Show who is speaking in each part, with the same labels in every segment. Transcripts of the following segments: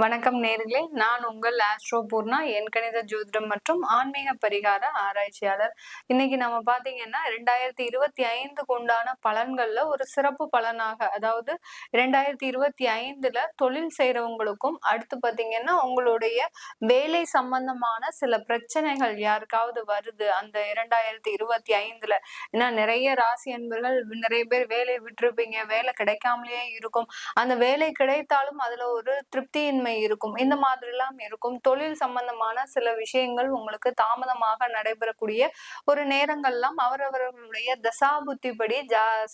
Speaker 1: வணக்கம் நேர்களே, நான் உங்கள் ஆஸ்ட்ரோ பூர்ணா, எண்கணித ஜோதிடம் மற்றும் ஆன்மீக பரிகார ஆராய்ச்சியாளர். இன்னைக்கு நம்ம பாத்தீங்கன்னா 2025க்கு உண்டான பலன்கள்ல ஒரு சிறப்பு பலனாக, அதாவது 2025ல தொழில் செய்யறவங்களுக்கும், அடுத்து பாத்தீங்கன்னா உங்களுடைய வேலை சம்பந்தமான சில பிரச்சனைகள் யாருக்காவது வருது அந்த 2025ல. ஏன்னா நிறைய ராசி அன்பர்கள் நிறைய பேர் வேலையை விட்டுருப்பீங்க, வேலை கிடைக்காமலேயே இருக்கும். அந்த வேலை கிடைத்தாலும் அதுல ஒரு திருப்தியின்மை இருக்கும். இந்த மாதிரி எல்லாம் இருக்கும். தொழில் சம்பந்தமான சில விஷயங்கள் உங்களுக்கு தாமதமாக நடைபெறக்கூடிய ஒரு நேரங்கள்லாம் அவரவர்களுடைய தசாபுத்திப்படி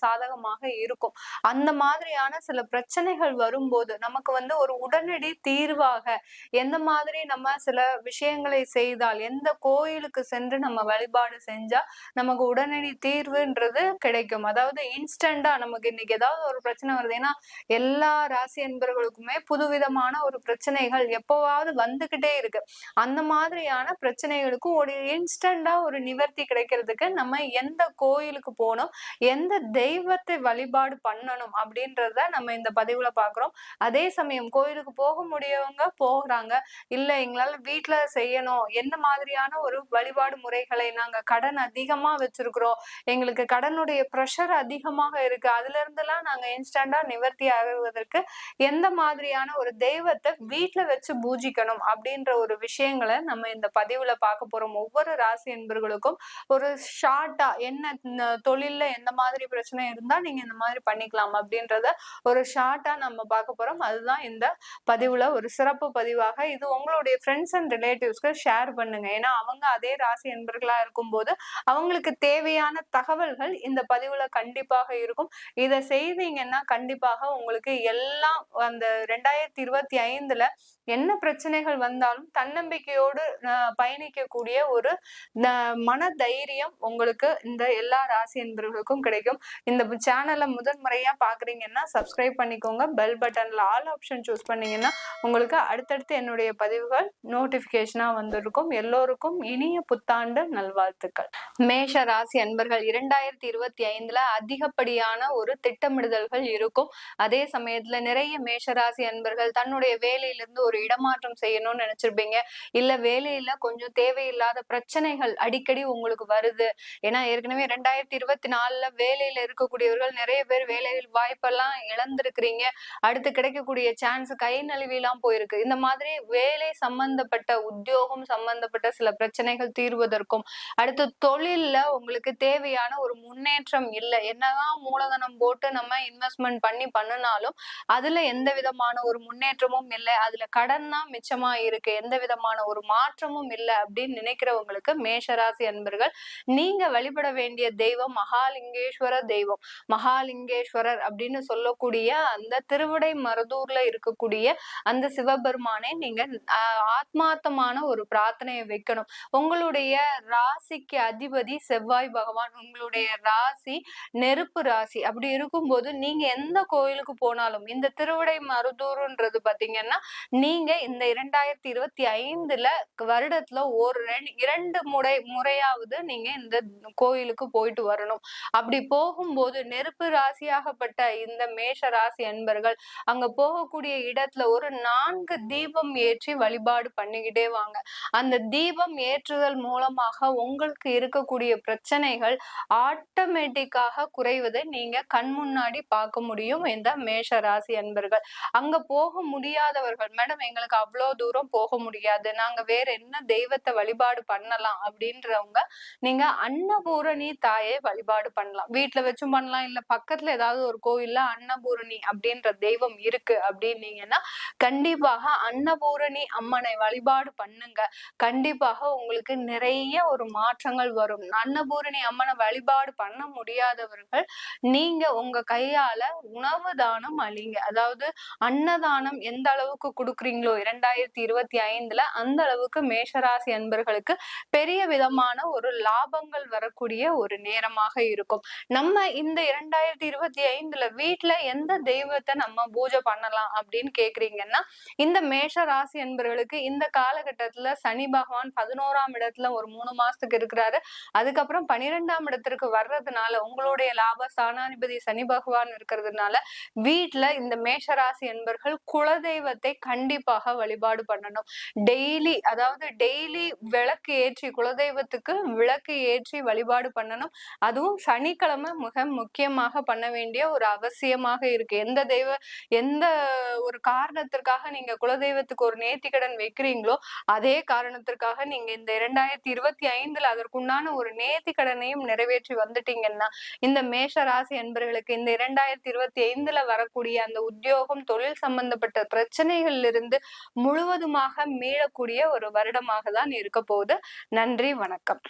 Speaker 1: சாதகமாக இருக்கும். அந்த மாதிரியான சில பிரச்சனைகள் வரும்போது நமக்கு ஒரு உடனடி தீர்வாக எந்த மாதிரி நம்ம சில விஷயங்களை செய்தால், எந்த கோயிலுக்கு சென்று நம்ம வழிபாடு செஞ்சா நமக்கு உடனடி தீர்வுன்றது கிடைக்கும். அதாவது இன்ஸ்டண்டா நமக்கு இன்னைக்கு ஏதாவது ஒரு பிரச்சனை வருது. ஏன்னா எல்லா ராசி என்பர்களுக்குமே புதுவிதமான ஒரு பிரச்சனைகள் எப்பவாவது வந்துகிட்டே இருக்கு. அந்த மாதிரியான பிரச்சனைகளுக்கு ஒரு இன்ஸ்டண்டா ஒரு நிவர்த்தி கிடைக்கிறதுக்கு நம்ம எந்த கோயிலுக்கு போகணும், எந்த தெய்வத்தை வழிபாடு பண்ணணும் அப்படின்றத நம்ம இந்த பதிவுல பாக்குறோம். அதே சமயம் கோயிலுக்கு போக முடியவங்க போகிறாங்க, இல்ல எங்களால வீட்டுல செய்யணும், என்ன மாதிரியான ஒரு வழிபாடு முறைகளை, நாங்க கடன் அதிகமா வச்சிருக்கிறோம், எங்களுக்கு கடனுடைய பிரஷர் அதிகமாக இருக்கு, அதுல இருந்தெல்லாம் நாங்க இன்ஸ்டண்டா நிவர்த்தி ஆகுவதற்கு எந்த மாதிரியான ஒரு தெய்வத்தை வீட்டுல வச்சு பூஜிக்கணும் அப்படின்ற ஒரு விஷயங்களை நம்ம இந்த பதிவுல பார்க்க போறோம். ஒவ்வொரு ராசி என்பர்களுக்கும் ஒரு ஷார்ட்டா என்ன தொழில்ல எந்த மாதிரி பிரச்சனை இருந்தா நீங்க இந்த மாதிரி பண்ணிக்கலாம் அப்படின்றத ஒரு ஷார்ட்டா நம்ம பார்க்க போறோம். அதுதான் இந்த பதிவுல ஒரு சிறப்பு பதிவாக. இது உங்களுடைய ஃப்ரெண்ட்ஸ் அண்ட் ரிலேட்டிவ்ஸ்க்கு ஷேர் பண்ணுங்க. ஏன்னா அவங்க அதே ராசி என்பர்களா இருக்கும்போது அவங்களுக்கு தேவையான தகவல்கள் இந்த பதிவுல கண்டிப்பாக இருக்கும். இதை செய்தீங்கன்னா கண்டிப்பாக உங்களுக்கு எல்லாம் அந்த 2025ல என்ன பிரச்சனைகள் வந்தாலும் தன்னம்பிக்கையோடு பயணிக்கக்கூடிய ஒரு மன தைரியம் உங்களுக்கு இந்த எல்லா ராசி என்பவர்களுக்கும் கிடைக்கும். இந்த சேனலை முதன்முறையா பாக்குறீங்கன்னா சப்ஸ்கிரைப் பண்ணிக்கோங்க. பெல் பட்டன்ல ஆல் ஆப்ஷன் சூஸ் பண்ணீங்கன்னா உங்களுக்கு அடுத்தடுத்து என்னுடைய பதிவுகள் நோட்டிபிகேஷனா வந்திருக்கும். எல்லோருக்கும் இனிய புத்தாண்டு நல்வாழ்த்துக்கள். மேஷ ராசி அன்பர்கள் 2025ல அதிகப்படியான ஒரு திட்டமிடுதல்கள் இருக்கும். அதே சமயத்துல நிறைய மேஷராசி அன்பர்கள் தன்னுடைய வேலையிலிருந்து ஒரு இடமாற்றம் செய்யணும்னு நினைச்சிருப்பீங்க. இல்ல வேலையில கொஞ்சம் தேவையில்லாத பிரச்சனைகள் அடிக்கடி உங்களுக்கு வருது. ஏன்னா ஏற்கனவே 2024ல வேலையில இருக்கக்கூடியவர்கள் நிறைய பேர் வேலையில் வாய்ப்பெல்லாம் இழந்திருக்கிறீங்க. அடுத்து கிடைக்கக்கூடிய சான்ஸ் கை நழுவிலாம் போயிருக்கு. இந்த மாதிரி வேலை சம்பந்தப்பட்ட, உத்தியோகம் சம்பந்தப்பட்ட சில பிரச்சனைகள் தீர்வதற்கும், அடுத்து தொழில்ல உங்களுக்கு தேவையான ஒரு முன்னேற்றம் இல்லை, என்னதான் மூலதனம் போட்டு நம்ம இன்வெஸ்ட்மெண்ட் பண்ணினாலும் அதுல எந்த விதமான ஒரு முன்னேற்றமும் இல்லை, அதுல கடன் தான் மிச்சமா இருக்கு, எந்த விதமான ஒரு மாற்றமும் இல்லை அப்படின்னு நினைக்கிறவங்களுக்கு மேஷராசி அன்பர்கள் நீங்க வழிபட வேண்டிய தெய்வம் மகாலிங்கேஸ்வர தெய்வம். மகாலிங்கேஸ்வரர் அப்படின்னு சொல்லக்கூடிய அந்த திருவிடை மருதூர்ல இருக்கக்கூடிய அந்த சிவபெருமானை நீங்க ஆத்மார்த்தமான ஒரு பிரார்த்தனையை வைக்கணும். உங்களுடைய ராசிக்கு அதிபதி செவ்வாய் பகவான், உங்களுடைய ராசி நெருப்பு ராசி. அப்படி இருக்கும்போது நீங்க எந்த கோயிலுக்கு போனாலும், இந்த திருவிடை மருதூர்ன்றது பாத்தீங்கன்னா நீங்க இந்த 2025ல வருடத்துல ஒரு 2 முறையாவது நீங்க இந்த கோயிலுக்கு போயிட்டு வரணும். அப்படி போகும்போது நெருப்பு ராசியாகப்பட்ட இந்த மேஷ ராசி அன்பர்கள் அங்க போகக்கூடிய இடத்துல ஒரு 4 தீபம் ஏற்றி வழிபாடு பண்ணிக்கிட்டே வாங்க. அந்த தீபம் ஏற்றுதல் மூலமாக உங்களுக்கு இருக்கக்கூடிய பிரச்சனைகள் ஆட்டோமேட்டிக்காக குறைவதை நீங்க கண் முன்னாடி பார்க்க முடியும். இந்த மேஷ ராசி அன்பர்கள் அங்க போக முடியாதவர்கள், மேடம் எங்களுக்கு அவ்வளவு தூரம் போக முடியாது, நாங்க வேற என்ன தெய்வத்தை வழிபாடு பண்ணலாம் அப்படின்றவங்க நீங்க அன்னபூரணி தாயை வழிபாடு பண்ணலாம். வீட்டுல வச்சும் பண்ணலாம், இல்ல பக்கத்துல ஏதாவது ஒரு கோயில்ல அன்னபூரணி அப்படின்ற தெய்வம் இருக்கு அப்படின்னீங்கன்னா கண்டிப்பாக அன்னபூரணி அம்மனை வழிபாடு பண்ணுங்க. கண்டிப்பாக உங்களுக்கு நிறைய ஒரு மாற்றங்கள் வரும். அன்னபூரணி அம்மனை வழிபாடு பண்ண முடியாதவர்கள் நீங்க உங்க கையால உணவு தானம் அளிங்க. அதாவது அன்னதானம் எந்த அளவுக்கு கொடுக்குறீங்களோ 2025ல அந்த அளவுக்கு மேஷராசி அன்பர்களுக்கு பெரிய விதமான ஒரு லாபங்கள் வரக்கூடிய ஒரு நேரமாக இருக்கும். நம்ம இந்த 2025ல வீட்டுல எந்த தெய்வத்தை நம்ம பூஜை பண்ணலாம் அப்படின்னு கேக்குறீங்கன்னா, இந்த மேஷ ராசி அன்பர்களுக்கு இந்த காலகட்டத்துல சனி பகவான் 11ஆம் இடத்துல ஒரு 3 மாசத்துக்கு இருக்கிறாரு. அதுக்கப்புறம் 12ஆம் இடத்திற்கு வர்றதுனால உங்களுடைய லாப ஸ்தானாதிபதி சனி பகவான் இருக்கிறதுனால வீட்டுல இந்த மேஷராசி என்பர்கள் குலதெய்வ குலதெய்வத்தை கண்டிப்பாக வழிபாடு பண்ணணும். டெய்லி விளக்கு ஏற்றி குலதெய்வத்துக்கு விளக்கு ஏற்றி வழிபாடு பண்ணணும். அதுவும் சனிக்கிழமை மிக முக்கியமாக பண்ண வேண்டிய ஒரு அவசியமாக இருக்கு. எந்த ஒரு காரணத்திற்காக நீங்க குலதெய்வத்துக்கு ஒரு நேர்த்திக்கடன் வைக்கிறீங்களோ அதே காரணத்திற்காக நீங்க இந்த 2025 அதற்குண்டான ஒரு நேர்த்திக்கடனையும் நிறைவேற்றி வந்துட்டீங்கன்னா இந்த மேஷ ராசி என்பர்களுக்கு இந்த 2025 வரக்கூடிய அந்த உத்தியோகம் தொழில் சம்பந்தப்பட்ட பிரச்சனைகள்ல இருந்து முழுவதுமாக மீளக்கூடிய ஒரு வருடமாக தான் இருக்க போகுது. நன்றி, வணக்கம்.